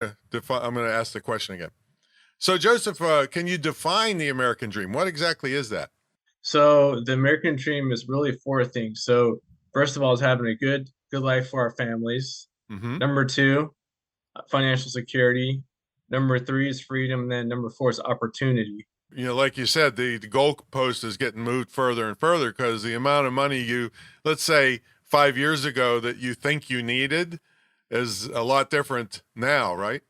I'm going to ask the question again. So, Joseph, can you define the American dream? What exactly is that? So the American dream is really four things. So first of all, is having a good life for our families. Hmm. Number two, financial security. Number three is freedom. And then number four is opportunity. Like you said, the goalpost is getting moved further and further because the amount of money let's say 5 years ago that you think you needed is a lot different now, right?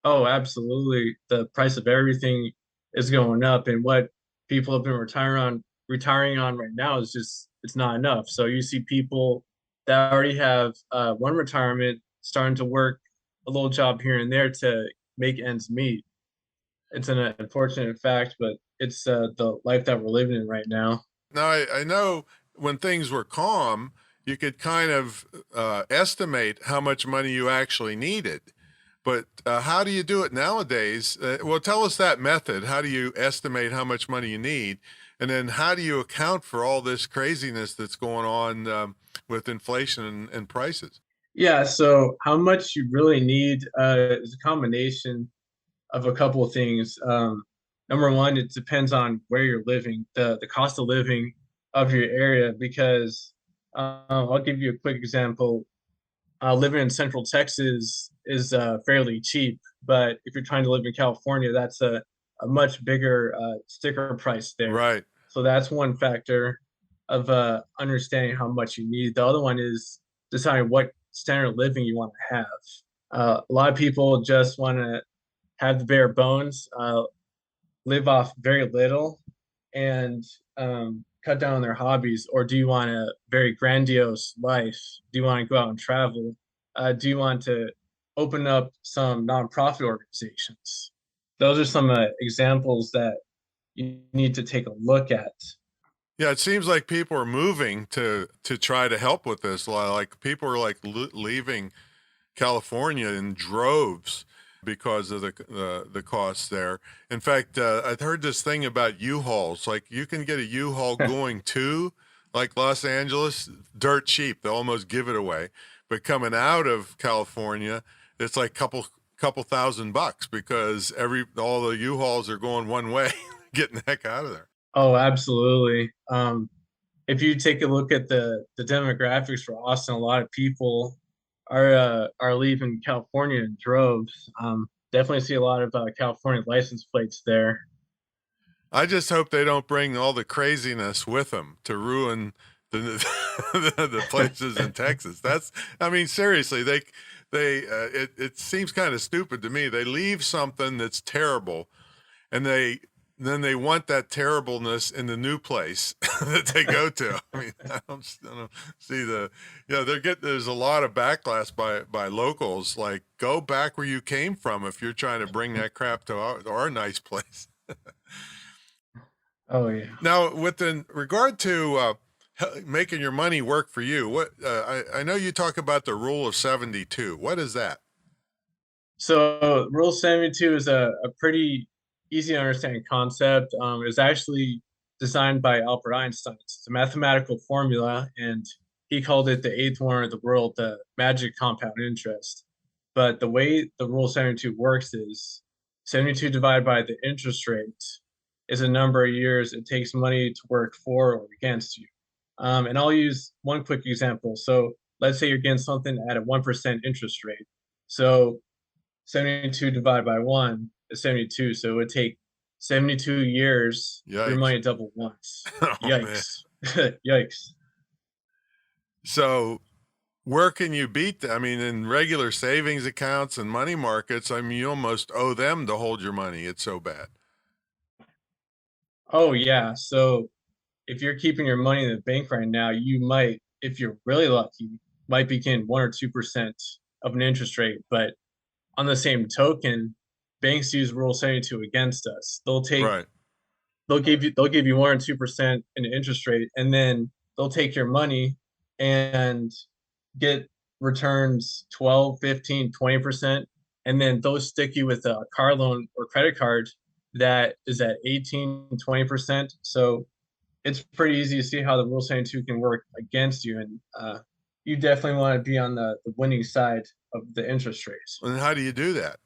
Oh, absolutely. The price of everything is going up, and what people have been retiring on right now is just it's not enough. So you see people that already have one retirement starting to work a little job here and there to make ends meet. It's an unfortunate fact, but it's the life that we're living in right now. Now, I know when things were calm, you could kind of estimate how much money you actually needed. But how do you do it nowadays? Well, tell us that method. How do you estimate how much money you need? And then how do you account for all this craziness that's going on with inflation and prices? Yeah, so how much you really need is a combination of a couple of things. Number one, it depends on where you're living, the cost of living of your area, because I'll give you a quick example. Living in Central Texas is fairly cheap, but if you're trying to live in California, that's a much bigger sticker price there. Right. So that's one factor of understanding how much you need. The other one is deciding what standard of living you want to have. A lot of people just want to have the bare bones, live off very little, and cut down on their hobbies? Or do you want a very grandiose life? Do you want to go out and travel? Do you want to open up some nonprofit organizations? Those are some examples that you need to take a look at. Yeah, it seems like people are moving to try to help with this. Like people are like leaving California in droves because of the costs there. In fact, I've heard this thing about U-Hauls. Like you can get a U-Haul going to like Los Angeles dirt cheap. They'll almost give it away. But coming out of California, it's like couple $1,000 because all the U-Hauls are going one way, getting the heck out of there. Oh, absolutely. If you take a look at the demographics for Austin, a lot of people are leaving California in droves. Definitely see a lot of California license plates there. I just hope they don't bring all the craziness with them to ruin the the places in Texas. I mean, seriously, it seems kind of stupid to me. They leave something that's terrible, and then they want that terribleness in the new place that they go to. I mean, I don't see there's a lot of backlash by locals. Like, go back where you came from if you're trying to bring that crap to our nice place. Oh yeah. Now, in regard to making your money work for you, I know you talk about the rule of 72. What is that? So Rule 72 is a pretty easy to understand concept. It was actually designed by Albert Einstein. It's a mathematical formula, and he called it the eighth wonder of the world, the magic compound interest. But the way the Rule 72 works is 72 divided by the interest rate is a number of years it takes money to work for or against you. And I'll use one quick example. So let's say you're getting something at a 1% interest rate. So 72 divided by 1 is 72. So it would take 72 years for your Yikes. money to double once. Oh man. Yikes. Yikes. So where can you beat that? I mean, in regular savings accounts and money markets, I mean, you almost owe them to hold your money. It's so bad. Oh, yeah. So if you're keeping your money in the bank right now, you might, if you're really lucky, might be getting 1 or 2% of an interest rate. But on the same token, banks use Rule 72 against us. Right. They'll give you 1 or 2% in interest rate, and then they'll take your money and get returns 12, 15, 20%, and then they'll stick you with a car loan or credit card that is at 18, 20%. So it's pretty easy to see how the Rule 72 can work against you, and you definitely want to be on the winning side of the interest rates. And how do you do that?